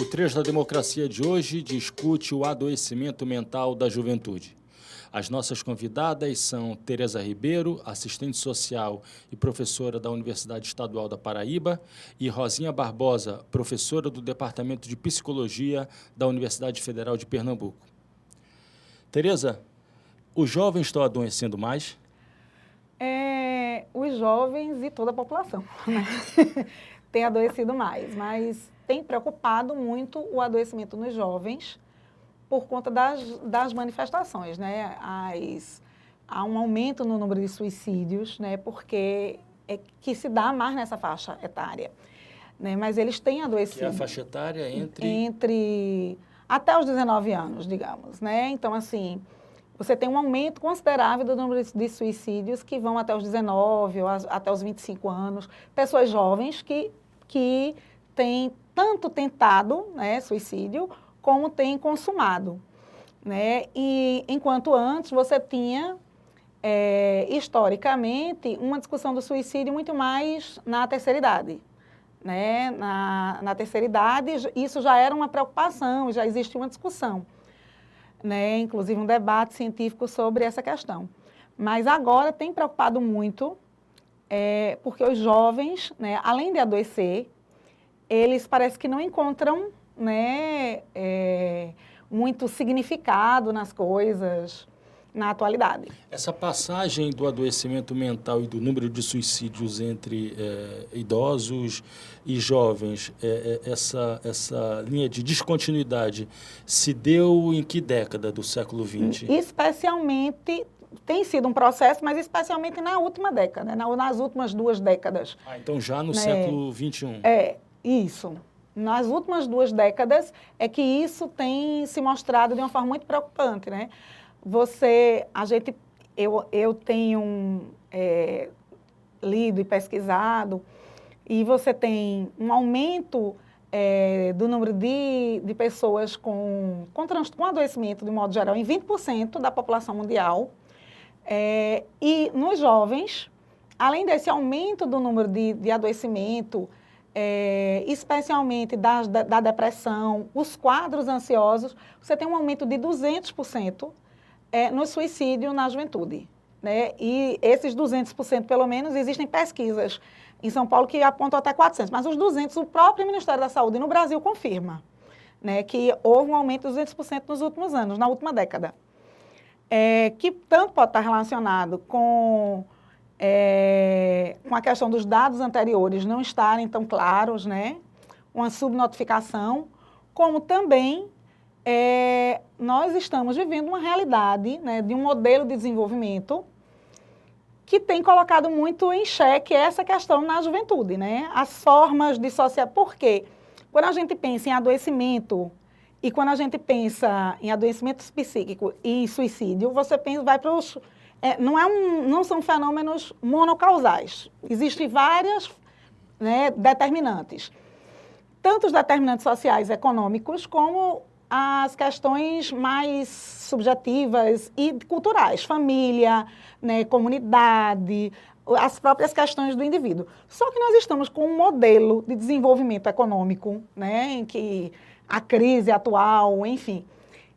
3 da Democracia de hoje discute o adoecimento mental da juventude. As nossas convidadas são Tereza Ribeiro, assistente social e professora da Universidade Estadual da Paraíba, e Rosinha Barbosa, professora do Departamento de Psicologia da Universidade Federal de Pernambuco. Tereza, os jovens estão adoecendo mais? Os jovens e toda a população, né? Tem adoecido mais, mas tem preocupado muito o adoecimento nos jovens por conta das manifestações, né? Há um aumento no número de suicídios, né? Porque é que se dá mais nessa faixa etária, né? Mas eles têm adoecido. Que é a faixa etária entre até os 19 anos, digamos, né? Então, assim, você tem um aumento considerável do número de suicídios que vão até os 19 ou até os 25 anos. Pessoas jovens que têm tanto tentado, né, suicídio, como têm consumado, né? E enquanto antes você tinha, historicamente, uma discussão do suicídio muito mais na terceira idade, né? Na terceira idade, isso já era uma preocupação, já existia uma discussão, né? Inclusive um debate científico sobre essa questão. Mas agora tem preocupado muito, porque os jovens, né, além de adoecer, eles parece que não encontram, né, muito significado nas coisas na atualidade. Essa passagem do adoecimento mental e do número de suicídios entre idosos e jovens, essa linha de descontinuidade se deu em que década do século XX? Especialmente, tem sido um processo, mas especialmente na última década, nas últimas 2 décadas. Então já no século XXI. Isso. Nas últimas 2 décadas é que isso tem se mostrado de uma forma muito preocupante, né? Eu tenho lido e pesquisado, e você tem um aumento do número de pessoas com adoecimento, de modo geral, em 20% da população mundial. E nos jovens, além desse aumento do número de adoecimento, especialmente da depressão, os quadros ansiosos, você tem um aumento de 200% no suicídio na juventude, né? E esses 200%, pelo menos, existem pesquisas em São Paulo que apontam até 400%, mas os 200%, o próprio Ministério da Saúde no Brasil confirma, né, que houve um aumento de 200% nos últimos anos, na última década, que tanto pode estar relacionado com a questão dos dados anteriores não estarem tão claros, né? Uma subnotificação, como também nós estamos vivendo uma realidade, né, de um modelo de desenvolvimento que tem colocado muito em xeque essa questão na juventude, né? As formas de social... Por quê? Quando a gente pensa em adoecimento e quando a gente pensa em adoecimento psíquico e suicídio, você vai para os... não são fenômenos monocausais. Existem várias, né, determinantes. Tanto os determinantes sociais e econômicos, como as questões mais subjetivas e culturais. Família, né, comunidade, as próprias questões do indivíduo. Só que nós estamos com um modelo de desenvolvimento econômico, né, em que a crise atual, enfim,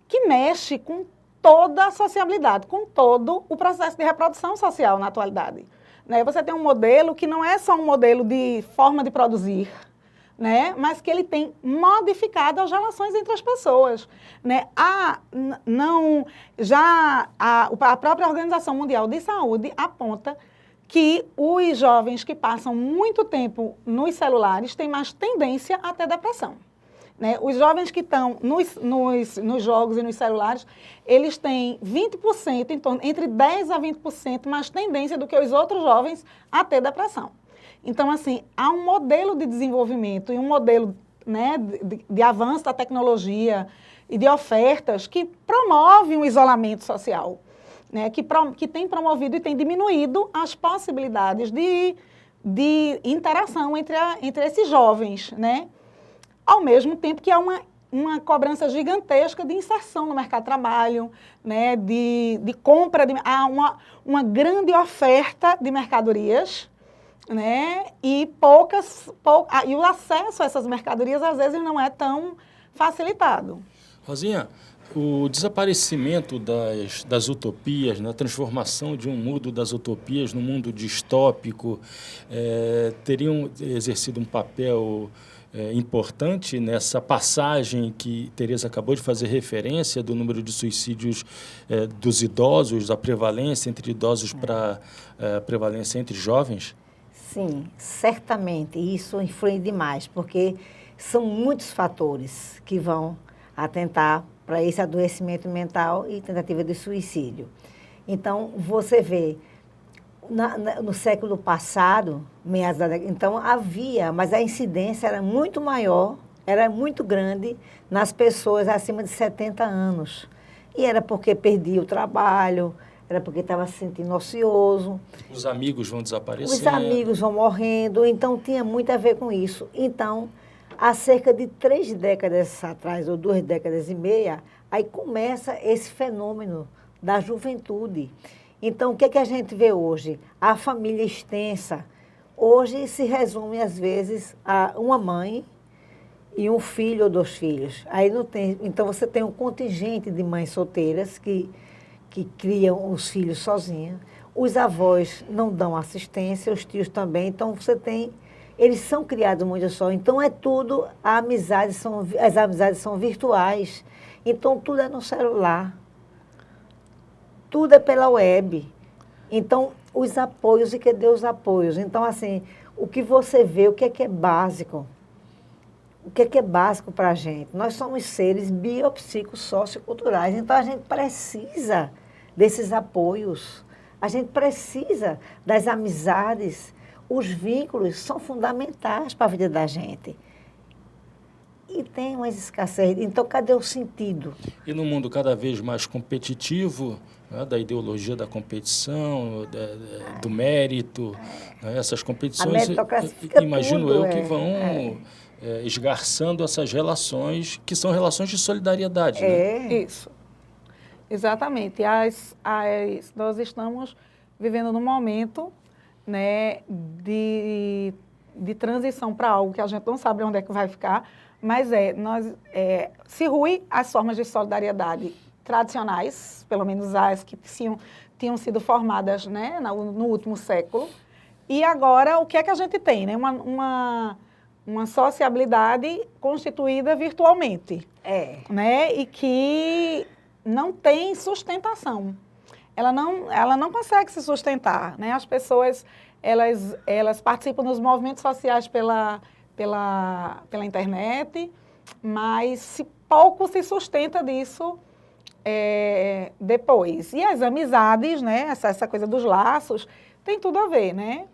que mexe com toda a sociabilidade, com todo o processo de reprodução social na atualidade, né? Você tem um modelo que não é só um modelo de forma de produzir, né? Mas que ele tem modificado as relações entre as pessoas, né? A própria Organização Mundial de Saúde aponta que os jovens que passam muito tempo nos celulares têm mais tendência a ter depressão, né? Os jovens que estão nos jogos e nos celulares, eles têm 20%, entre 10% a 20% mais tendência do que os outros jovens a ter depressão. Então, assim, há um modelo de desenvolvimento e um modelo, né, de avanço da tecnologia e de ofertas que promove um isolamento social, né, que tem promovido e tem diminuído as possibilidades de interação entre esses jovens, né? Ao mesmo tempo que há uma cobrança gigantesca de inserção no mercado de trabalho, né, de compra, há uma grande oferta de mercadorias, né, e o acesso a essas mercadorias às vezes não é tão facilitado. Rosinha, o desaparecimento das utopias, né, a transformação de um mundo das utopias num mundo distópico, teriam exercido um papel importante nessa passagem que Tereza acabou de fazer referência do número de suicídios dos idosos, a prevalência entre idosos para a prevalência entre jovens? Sim, certamente. Isso influi demais, porque são muitos fatores que vão atentar para esse adoecimento mental e tentativa de suicídio. Então, você vê, no século passado, meados da década, então havia, mas a incidência era muito maior, era muito grande nas pessoas acima de 70 anos. E era porque perdia o trabalho, era porque estava se sentindo ocioso. Os amigos vão desaparecendo. Os amigos vão morrendo, então tinha muito a ver com isso. Então, há cerca de 3 décadas atrás, ou 2 décadas e meia, aí começa esse fenômeno da juventude. Então, o que é que a gente vê hoje? A família extensa. Hoje se resume, às vezes, a uma mãe e um filho ou 2 filhos. Aí não tem, então, você tem um contingente de mães solteiras que criam os filhos sozinhas. Os avós não dão assistência, os tios também. Então, você tem... Eles são criados muito só. Então, é tudo... As amizades são virtuais. Então, tudo é no celular. Tudo é pela web. Então, os apoios, e cadê os apoios? Então, assim, o que você vê, o que é básico? O que é básico para a gente? Nós somos seres biopsicossocioculturais, então a gente precisa desses apoios, a gente precisa das amizades, os vínculos são fundamentais para a vida da gente. E tem umas escassez, então cadê o sentido? E no mundo cada vez mais competitivo, né, da ideologia da competição, do mérito, né, essas competições, A meritocracia fica imagino tudo, eu que vão esgarçando essas relações, que são relações de solidariedade. Né? Isso. Exatamente. Nós estamos vivendo num momento, né, de transição para algo que a gente não sabe onde é que vai ficar, mas se rui as formas de solidariedade tradicionais, pelo menos as que tinham sido formadas, né, no último século, e agora o que é que a gente tem? Né? Uma sociabilidade constituída virtualmente, né? E que não tem sustentação. Ela não consegue se sustentar, né? As pessoas, elas participam dos movimentos sociais pela internet, mas pouco se sustenta disso depois. E as amizades, né? Essa coisa dos laços, tem tudo a ver, né?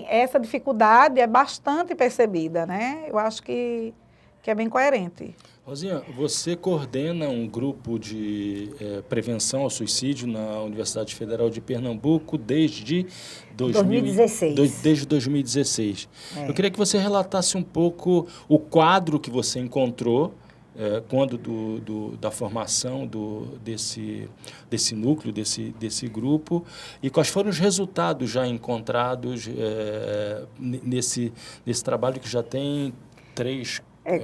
Essa dificuldade é bastante percebida, né? Eu acho que é bem coerente. Rosinha, você coordena um grupo de prevenção ao suicídio na Universidade Federal de Pernambuco desde 2016. Desde 2016. Eu queria que você relatasse um pouco o quadro que você encontrou quando da formação desse núcleo, desse grupo, e quais foram os resultados já encontrados nesse trabalho que já tem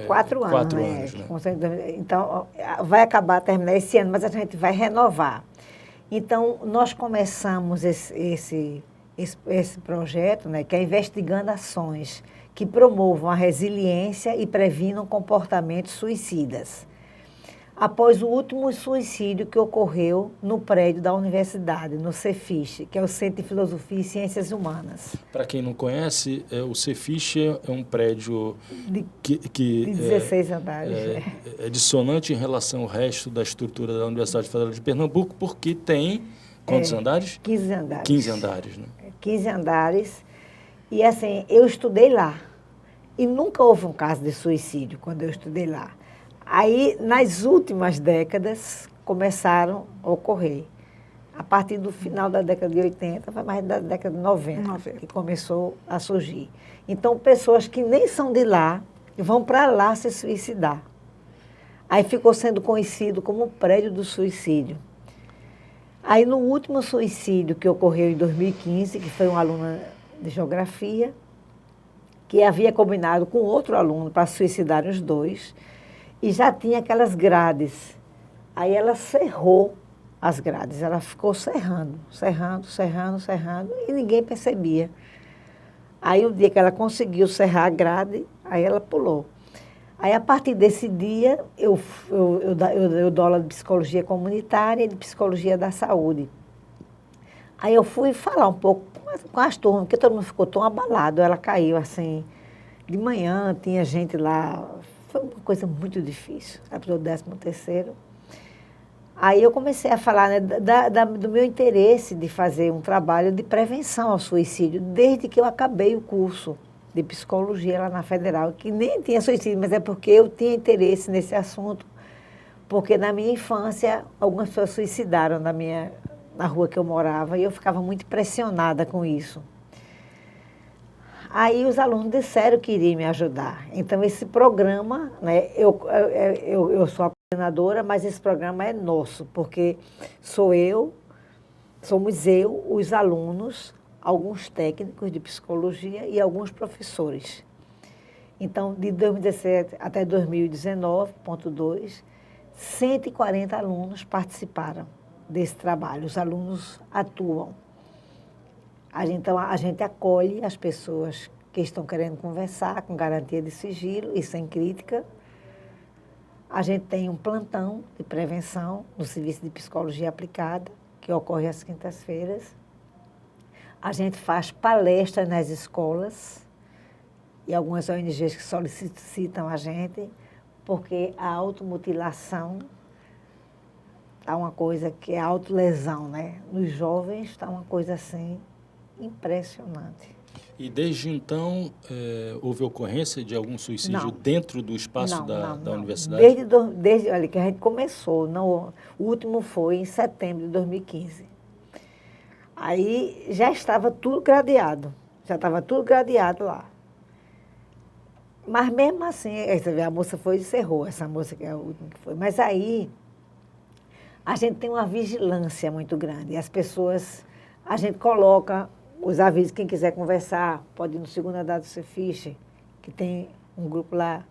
4 anos. 4 né? anos, né? Então, vai terminar esse ano, mas a gente vai renovar. Então, nós começamos esse projeto, né, que é investigando ações que promovam a resiliência e previnam comportamentos suicidas. Após o último suicídio que ocorreu no prédio da universidade, no Cefiche, que é o Centro de Filosofia e Ciências Humanas. Para quem não conhece, o Cefiche é um prédio de 16 andares. É dissonante em relação ao resto da estrutura da Universidade Federal de Pernambuco, porque tem quantos andares? 15 andares. 15 andares, né? 15 andares. E assim, eu estudei lá. E nunca houve um caso de suicídio quando eu estudei lá. Aí, nas últimas décadas, começaram a ocorrer. A partir do final da década de 80, foi mais da década de 90, que começou a surgir. Então, pessoas que nem são de lá, vão para lá se suicidar. Aí ficou sendo conhecido como o prédio do suicídio. Aí, no último suicídio que ocorreu em 2015, que foi uma aluna de geografia, que havia combinado com outro aluno para suicidar os dois, e já tinha aquelas grades. Aí ela cerrou as grades, ela ficou serrando, e ninguém percebia. Aí, o dia que ela conseguiu serrar a grade, aí ela pulou. Aí, a partir desse dia, eu dou aula de psicologia comunitária e de psicologia da saúde. Aí, eu fui falar um pouco com as turmas, porque todo mundo ficou tão abalado. Ela caiu, assim, de manhã, tinha gente lá. Foi uma coisa muito difícil. Ela precisou do 13º. Aí eu comecei a falar, né, do meu interesse de fazer um trabalho de prevenção ao suicídio, desde que eu acabei o curso de psicologia lá na Federal, que nem tinha suicídio, mas é porque eu tinha interesse nesse assunto, porque na minha infância algumas pessoas suicidaram na rua que eu morava e eu ficava muito impressionada com isso. Aí os alunos disseram que iriam me ajudar. Então, esse programa, né, eu sou a coordenadora, mas esse programa é nosso, porque somos eu, os alunos, alguns técnicos de psicologia e alguns professores. Então, de 2017 até 2019.2, 140 alunos participaram desse trabalho. Os alunos atuam. Então, a gente acolhe as pessoas que estão querendo conversar com garantia de sigilo e sem crítica. A gente tem um plantão de prevenção no Serviço de Psicologia Aplicada, que ocorre às quintas-feiras. A gente faz palestras nas escolas e algumas ONGs que solicitam a gente, porque a automutilação está uma coisa que é a autolesão, né? Nos jovens está uma coisa assim impressionante. E desde então, houve ocorrência de algum suicídio Não. Dentro do espaço da universidade? Desde olha, que a gente começou, o último foi em setembro de 2015. Aí já estava tudo gradeado, lá. Mas mesmo assim, você vê, a moça foi e encerrou, essa moça que é a última que foi. Mas aí, a gente tem uma vigilância muito grande. E as pessoas, a gente coloca os avisos, quem quiser conversar, pode ir no segundo andar do Cefiche, que tem um grupo lá.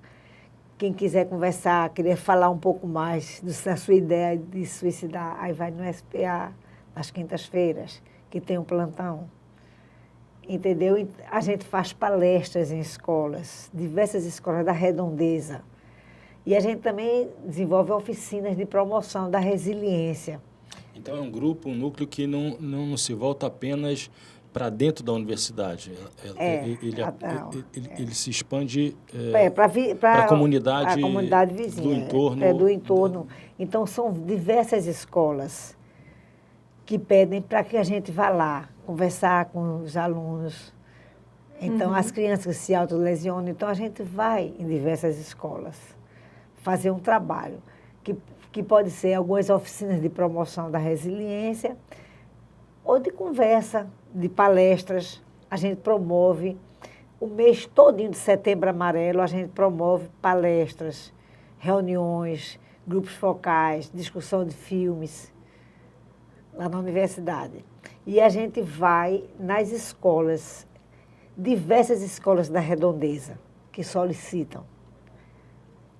Quem quiser conversar, querer falar um pouco mais da sua ideia de suicidar, aí vai no SPA, nas quintas-feiras, que tem um plantão. Entendeu? A gente faz palestras em escolas, diversas escolas da Redondeza. E a gente também desenvolve oficinas de promoção da resiliência. Então, é um grupo, um núcleo que não se volta apenas para dentro da universidade. Ele se expande para a comunidade vizinha, do entorno. Do entorno. Então, são diversas escolas que pedem para que a gente vá lá conversar com os alunos. Então, as crianças que se autolesionam. Então, a gente vai em diversas escolas fazer um trabalho que pode ser algumas oficinas de promoção da resiliência ou de conversa, de palestras. A gente promove, o mês todinho de Setembro Amarelo, a gente promove palestras, reuniões, grupos focais, discussão de filmes, lá na universidade. E a gente vai nas escolas, diversas escolas da Redondeza, que solicitam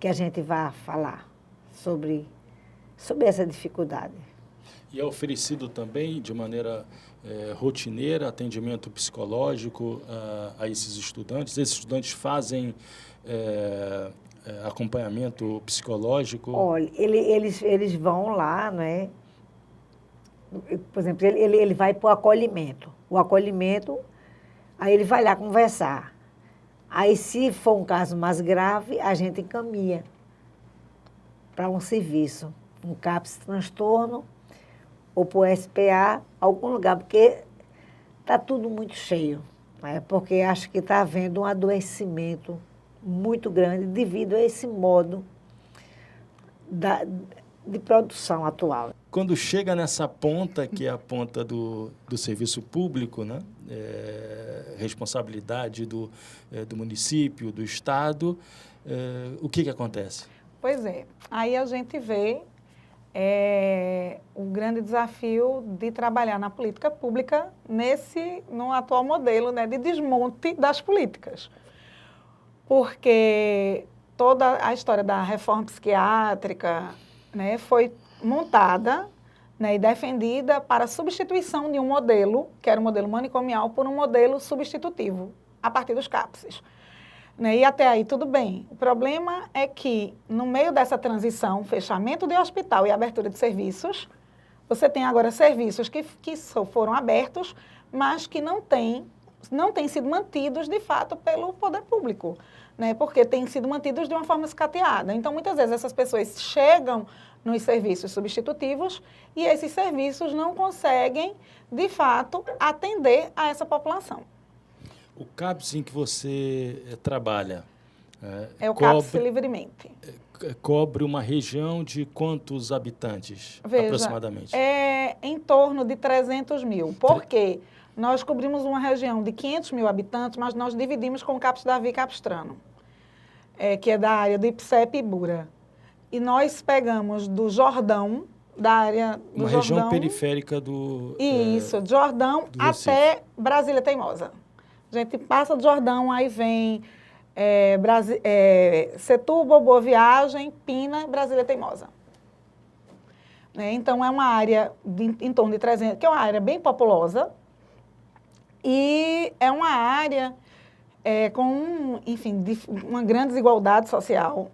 que a gente vá falar sobre essa dificuldade. E é oferecido também, de maneira rotineira, atendimento psicológico a esses estudantes? Esses estudantes fazem acompanhamento psicológico? Olha, eles vão lá, né? Por exemplo, ele vai para o acolhimento. O acolhimento, aí ele vai lá conversar. Aí, se for um caso mais grave, a gente encaminha para um serviço, um CAPS transtorno, ou para o SPA, algum lugar, porque está tudo muito cheio, né? Porque acho que está havendo um adoecimento muito grande devido a esse modo de produção atual. Quando chega nessa ponta, que é a ponta do serviço público, né? Responsabilidade do município, do Estado, o que acontece? Pois é, aí a gente vê o grande desafio de trabalhar na política pública no atual modelo, né, de desmonte das políticas. Porque toda a história da reforma psiquiátrica, né, foi montada, né, e defendida para a substituição de um modelo, que era o modelo manicomial, por um modelo substitutivo, a partir dos CAPSs. Né, e até aí tudo bem. O problema é que, no meio dessa transição, fechamento de hospital e abertura de serviços, você tem agora serviços que foram abertos, mas que não têm sido mantidos, de fato, pelo poder público, né? Porque têm sido mantidos de uma forma escateada. Então, muitas vezes, essas pessoas chegam nos serviços substitutivos e esses serviços não conseguem, de fato, atender a essa população. O CAPS em que você trabalha... É o CAPS livremente. Cobre uma região de quantos habitantes, Veja, aproximadamente? É em torno de 300 mil. Por quê? Nós cobrimos uma região de 500 mil habitantes, mas nós dividimos com o CAPS Davi e Capistrano, que é da área do IPSEP e Bura. E nós pegamos do Jordão, da área do uma Jordão... região periférica do... Isso, do Jordão até Brasília Teimosa. A gente passa do Jordão, aí vem Setúbal, Boa Viagem, Pina, Brasília Teimosa. Então, é uma área em torno de 300, que é uma área bem populosa, e é uma área com, enfim, uma grande desigualdade social.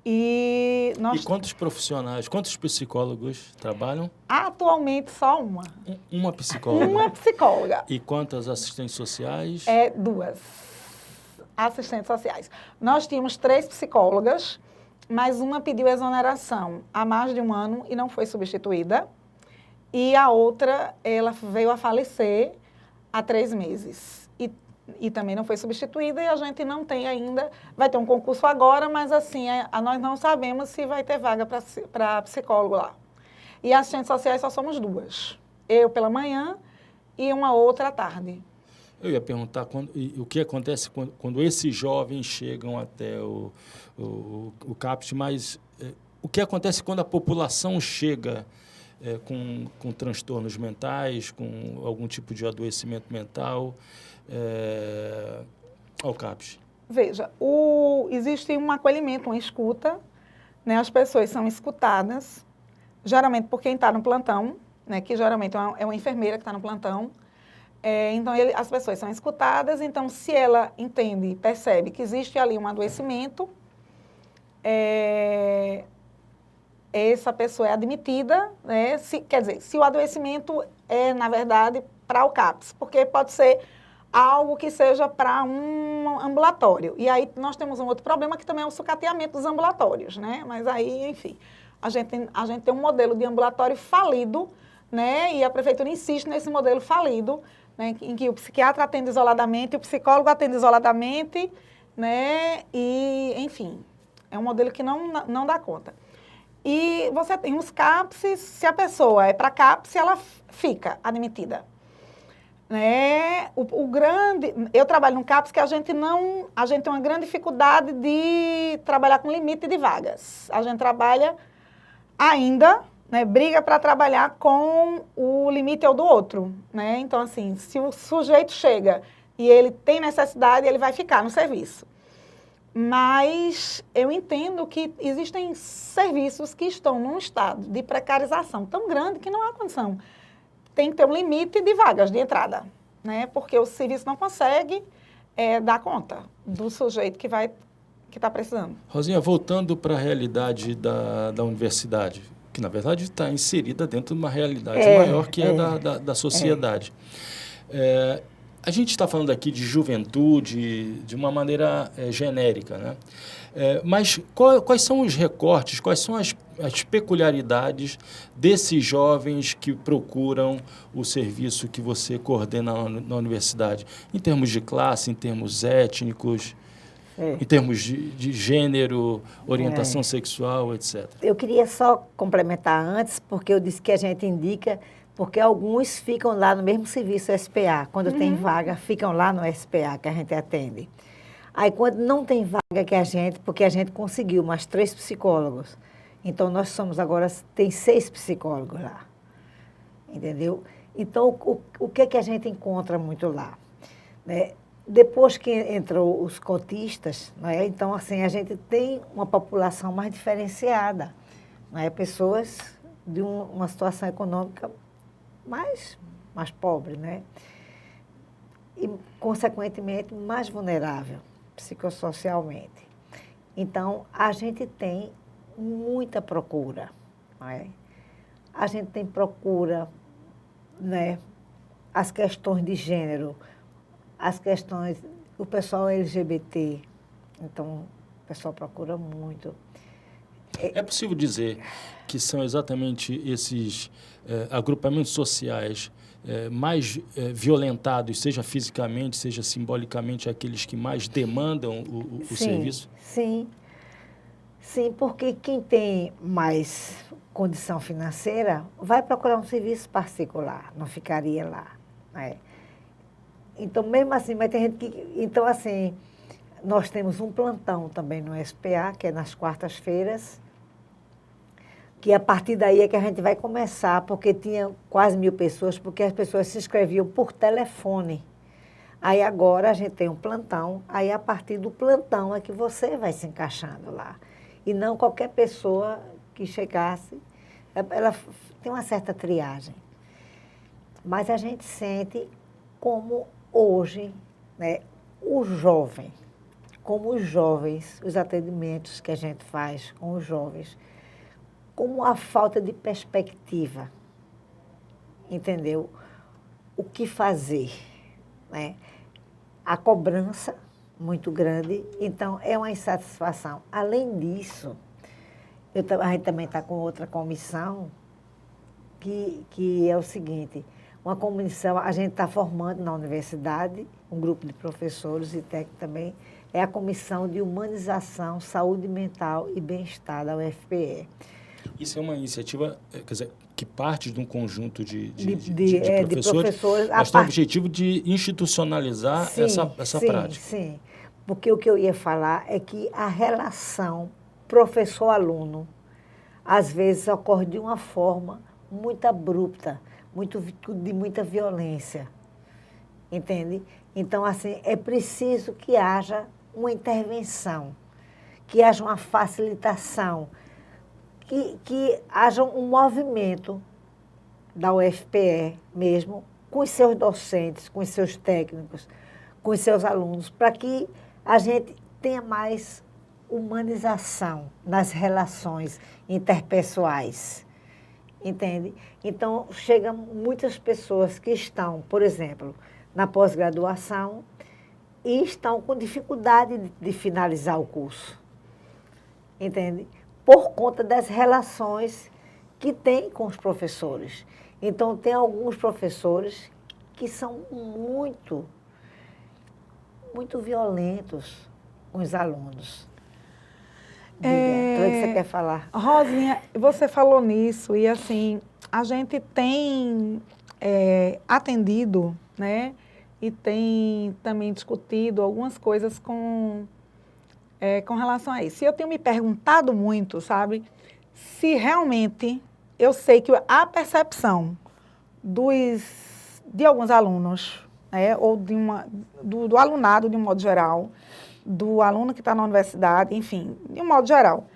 E quantos profissionais, quantos psicólogos trabalham? Atualmente, só uma. Uma psicóloga? Uma psicóloga. E quantas assistentes sociais? 2 assistentes sociais. Nós tínhamos 3 psicólogas, mas uma pediu exoneração há mais de um ano e não foi substituída. E a outra, ela veio a falecer há 3 meses. E também não foi substituída e a gente não tem ainda, vai ter um concurso agora, mas assim, nós não sabemos se vai ter vaga para psicólogo lá. E assistentes sociais só somos 2. Eu pela manhã e uma outra à tarde. Eu ia perguntar o que acontece quando esses jovens chegam até o CAPS, mas o que acontece quando a população chega com transtornos mentais, com algum tipo de adoecimento mental ao CAPS? Veja, existe um acolhimento, uma escuta, né? As pessoas são escutadas, geralmente por quem está no plantão, né? Que geralmente é uma enfermeira que está no plantão. Então, as pessoas são escutadas, então, se ela entende, percebe que existe ali um adoecimento, essa pessoa é admitida, né? Quer dizer, se o adoecimento é, na verdade, para o CAPS, porque pode ser algo que seja para um ambulatório. E aí nós temos um outro problema que também é o sucateamento dos ambulatórios, né? Mas aí, enfim, a gente tem um modelo de ambulatório falido, né? E a prefeitura insiste nesse modelo falido, né? Em que o psiquiatra atende isoladamente, o psicólogo atende isoladamente, né? E, enfim, é um modelo que não dá conta. E você tem os CAPS, se a pessoa é para CAPS, ela fica admitida. Né? Eu trabalho num CAPS que a gente tem uma grande dificuldade de trabalhar com limite de vagas. A gente trabalha ainda, né, briga para trabalhar com o limite do outro. Né? Então, assim, se o sujeito chega e ele tem necessidade, ele vai ficar no serviço. Mas eu entendo que existem serviços que estão num estado de precarização tão grande que não há condição. Tem que ter um limite de vagas de entrada, né? Porque o serviço não consegue dar conta do sujeito que está precisando. Rosinha, voltando para a realidade da universidade, que na verdade está inserida dentro de uma realidade maior que da sociedade. A gente está falando aqui de juventude de uma maneira genérica, né? Mas quais são os recortes, quais são as peculiaridades desses jovens que procuram o serviço que você coordena na universidade? Em termos de classe, em termos étnicos, em termos de gênero, orientação sexual, etc. Eu queria só complementar antes, porque eu disse que a gente indica... Porque alguns ficam lá no mesmo serviço SPA. Quando tem vaga, ficam lá no SPA que a gente atende. Aí, quando não tem vaga porque a gente conseguiu mais 3 psicólogos. Então, nós somos agora, tem 6 psicólogos lá. Entendeu? Então, o que a gente encontra muito lá? Né? Depois que entrou os cotistas, né, então, assim, a gente tem uma população mais diferenciada, né, pessoas de uma situação econômica mais pobre, né, e, consequentemente, mais vulnerável psicossocialmente. Então, a gente tem muita procura, né? A gente tem procura, né, as questões de gênero, as questões, o pessoal LGBT, então o pessoal procura muito. É possível dizer que são exatamente esses agrupamentos sociais mais violentados, seja fisicamente, seja simbolicamente, aqueles que mais demandam o serviço? Sim, porque quem tem mais condição financeira vai procurar um serviço particular, não ficaria lá, né? Então, mesmo assim, mas tem gente que... Então, assim, nós temos um plantão também no SPA, que é nas quartas-feiras, que a partir daí é que a gente vai começar, porque tinha quase 1.000 pessoas, porque as pessoas se inscreviam por telefone. Aí agora a gente tem um plantão, aí a partir do plantão é que você vai se encaixando lá. E não qualquer pessoa que chegasse, ela tem uma certa triagem. Mas a gente sente como hoje, né, o jovem, como os jovens, os atendimentos que a gente faz com os jovens, como a falta de perspectiva, entendeu? O que fazer, né? A cobrança muito grande, então é uma insatisfação. Além disso, a gente também está com outra comissão, que é o seguinte, uma comissão, a gente está formando na universidade, um grupo de professores e técnicos também, é a Comissão de Humanização, Saúde Mental e Bem-Estar da UFPE. Isso é uma iniciativa, quer dizer, que parte de um conjunto de professores, mas tem o objetivo de institucionalizar essa prática. Sim, porque o que eu ia falar é que a relação professor-aluno, às vezes, ocorre de uma forma muito abrupta, de muita violência, entende? Então, assim, é preciso que haja uma intervenção, que haja uma facilitação, que haja um movimento da UFPE mesmo, com os seus docentes, com os seus técnicos, com os seus alunos, para que a gente tenha mais humanização nas relações interpessoais, entende? Então, chegam muitas pessoas que estão, por exemplo, na pós-graduação e estão com dificuldade de finalizar o curso, entende? Por conta das relações que tem com os professores. Então, tem alguns professores que são muito violentos com os alunos. Diga, o que você quer falar? Rosinha, você falou nisso e, assim, a gente tem atendido, né, e tem também discutido algumas coisas com relação a isso. E eu tenho me perguntado muito, sabe, se realmente eu sei que a percepção de alguns alunos, né, ou do alunado de um modo geral, do aluno que está na universidade, enfim, de um modo geral,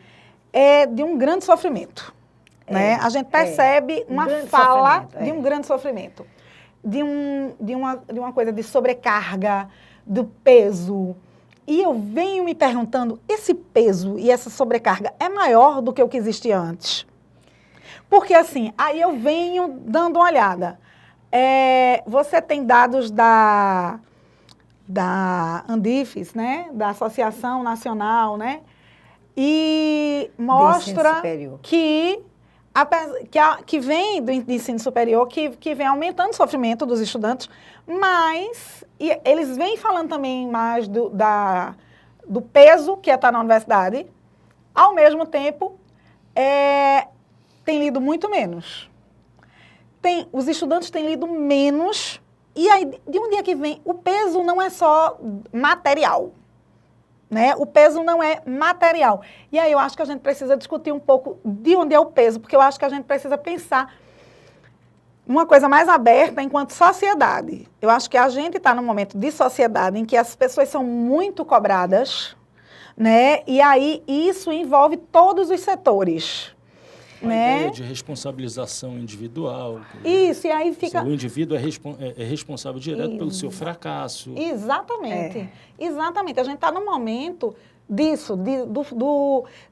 é de um grande sofrimento. Né? A gente percebe uma fala de um grande sofrimento, de uma coisa de sobrecarga, do peso. E eu venho me perguntando, esse peso e essa sobrecarga é maior do que o que existia antes? Porque, assim, aí eu venho dando uma olhada. Você tem dados da Andifes, né? Da Associação Nacional, né? E mostra que vem do ensino superior, que vem aumentando o sofrimento dos estudantes, mas eles vêm falando também mais do peso que é estar na universidade, ao mesmo tempo, tem lido muito menos. Os estudantes têm lido menos, e aí, de um dia que vem, o peso não é só material, né? O peso não é material. E aí eu acho que a gente precisa discutir um pouco de onde é o peso, porque eu acho que a gente precisa pensar uma coisa mais aberta enquanto sociedade. Eu acho que a gente está num momento de sociedade em que as pessoas são muito cobradas, né? E aí isso envolve todos os setores. Uma Né? ideia de responsabilização individual. Isso, e aí fica... O indivíduo é responsável direto pelo seu fracasso. Exatamente. Exatamente. A gente está num momento disso,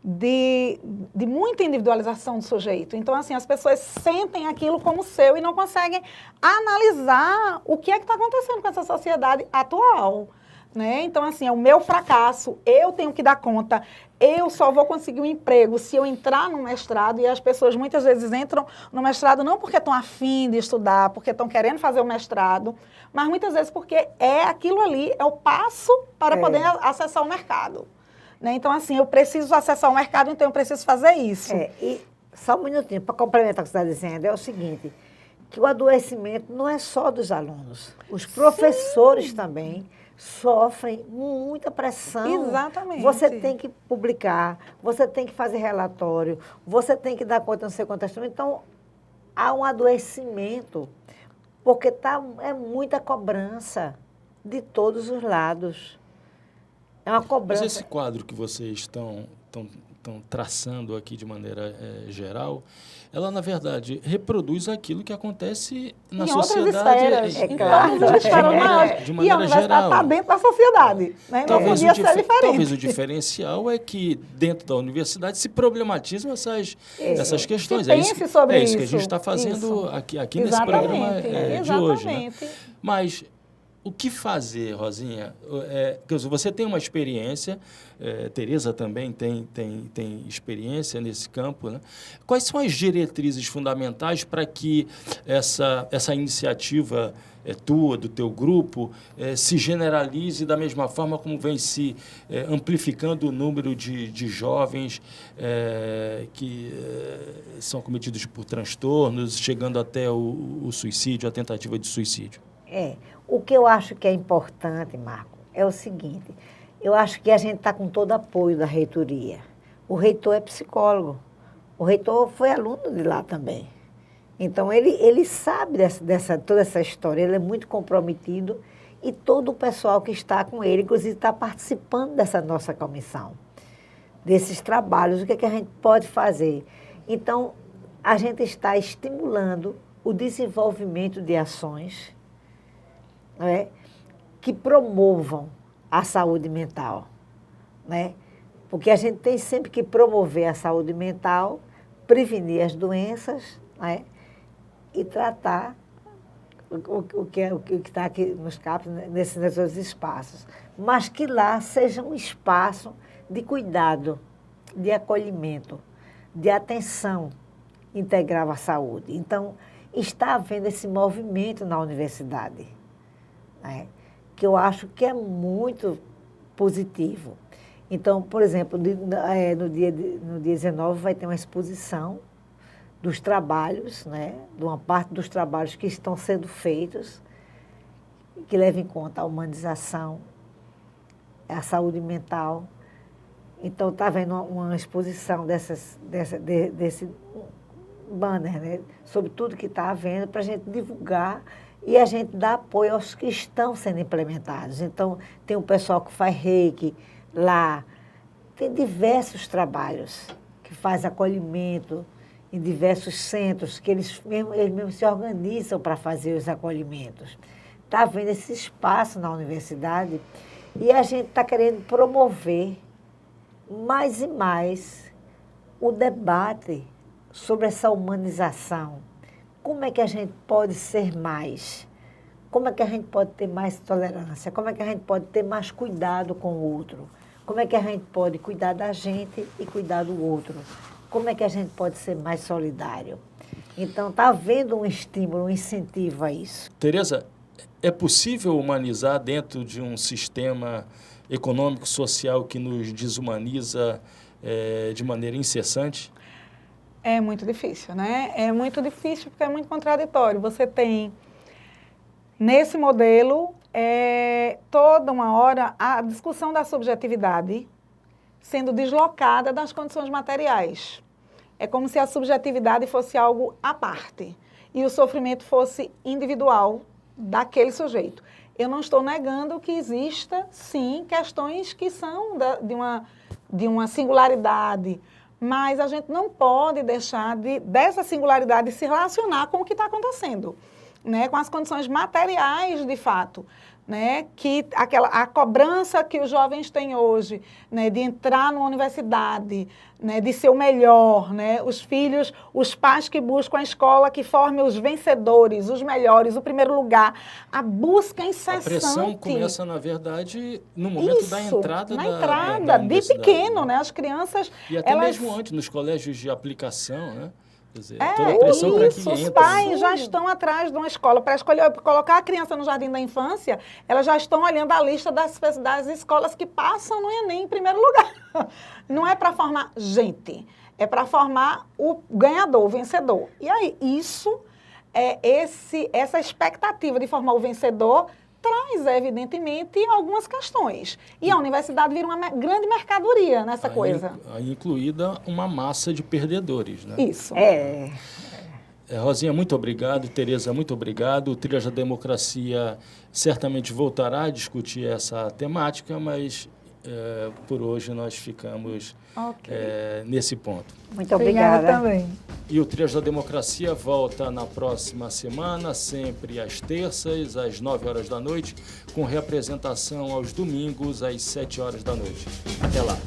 de muita individualização do sujeito. Então, assim, as pessoas sentem aquilo como seu e não conseguem analisar o que é que está acontecendo com essa sociedade atual. Né? Então, assim, é o meu fracasso, eu tenho que dar conta, eu só vou conseguir um emprego se eu entrar no mestrado, e as pessoas muitas vezes entram no mestrado não porque estão afim de estudar, porque estão querendo fazer o mestrado, mas muitas vezes porque é aquilo ali, é o passo para poder acessar o mercado. Né? Então, assim, eu preciso acessar o mercado, então eu preciso fazer isso. E só um minutinho, para complementar o que você está dizendo, é o seguinte, que o adoecimento não é só dos alunos, os professores também sofrem muita pressão. Exatamente. Você tem que publicar, você tem que fazer relatório, você tem que dar conta, não sei quantas turmas. Então, há um adoecimento, porque é muita cobrança de todos os lados. É uma cobrança. Mas esse quadro que vocês estão traçando aqui de maneira geral, ela, na verdade, reproduz aquilo que acontece na sociedade. Esferas, em todas as esferas. De E a maneira universidade geral. está dentro da sociedade. Né? Não podia ser diferente. Talvez o diferencial é que, dentro da universidade, se problematizam essas questões. Pense sobre isso que a gente está fazendo aqui nesse programa de hoje. Né? Mas o que fazer, Rosinha? Você tem uma experiência, Tereza também tem experiência nesse campo. Né? Quais são as diretrizes fundamentais para que essa iniciativa tua, do teu grupo, se generalize da mesma forma como vem se amplificando o número de jovens que são cometidos por transtornos, chegando até o suicídio, a tentativa de suicídio? O que eu acho que é importante, Marco, é o seguinte, eu acho que a gente está com todo apoio da reitoria. O reitor é psicólogo, o reitor foi aluno de lá também. Então, ele sabe toda essa história, ele é muito comprometido e todo o pessoal que está com ele, inclusive, está participando dessa nossa comissão, desses trabalhos, o que é que a gente pode fazer. Então, a gente está estimulando o desenvolvimento de ações que promovam a saúde mental, né? Porque a gente tem sempre que promover a saúde mental, prevenir as doenças, né? E tratar o que está aqui nos CAPs, nesses outros espaços. Mas que lá seja um espaço de cuidado, de acolhimento, de atenção integral à saúde. Então, está havendo esse movimento na universidade, né, que eu acho que é muito positivo. Então, por exemplo, no dia 19 vai ter uma exposição dos trabalhos, né, de uma parte dos trabalhos que estão sendo feitos, que leva em conta a humanização, a saúde mental. Então, está havendo uma exposição desse banner, né, sobre tudo que está havendo, para a gente divulgar e a gente dar apoio aos que estão sendo implementados. Então, tem um pessoal que faz reiki lá, tem diversos trabalhos que faz acolhimento em diversos centros, que eles mesmos se organizam para fazer os acolhimentos. Está havendo esse espaço na universidade e a gente está querendo promover mais e mais o debate sobre essa humanização. Como é que a gente pode ser mais? Como é que a gente pode ter mais tolerância? Como é que a gente pode ter mais cuidado com o outro? Como é que a gente pode cuidar da gente e cuidar do outro? Como é que a gente pode ser mais solidário? Então, está havendo um estímulo, um incentivo a isso. Tereza, é possível humanizar dentro de um sistema econômico, social que nos desumaniza de maneira incessante? É muito difícil, né? É muito difícil porque é muito contraditório. Você tem, nesse modelo, toda uma hora a discussão da subjetividade sendo deslocada das condições materiais. É como se a subjetividade fosse algo à parte. e o sofrimento fosse individual daquele sujeito. Eu não estou negando que exista, sim, questões que são de uma singularidade, mas a gente não pode deixar dessa singularidade se relacionar com o que está acontecendo, né? Com as condições materiais de fato. Né, que a cobrança que os jovens têm hoje, né, de entrar numa universidade, né, de ser o melhor, né, os filhos, os pais que buscam a escola que forme os vencedores, os melhores, o primeiro lugar, a busca incessante. A pressão começa, na verdade, no momento da entrada da de pequeno, né, as crianças... E até mesmo antes, nos colégios de aplicação, né? Quer dizer, toda a pressão para que os entre. pais já estão atrás de uma escola. Para escolher, colocar a criança no jardim da infância, elas já estão olhando a lista das escolas que passam no Enem em primeiro lugar. Não é para formar gente, é para formar o ganhador, o vencedor. E aí, essa expectativa de formar o vencedor traz, evidentemente, algumas questões. E a universidade vira uma grande mercadoria nessa coisa. Incluída uma massa de perdedores, né? Isso. Rosinha, muito obrigado. Tereza, muito obrigado. O Trilhas da Democracia certamente voltará a discutir essa temática, mas por hoje nós ficamos nesse ponto. Muito obrigada. Também. E o Trilhas da Democracia volta na próxima semana, sempre às terças, às 9 horas da noite, com reapresentação aos domingos, às 7 horas da noite. Até lá.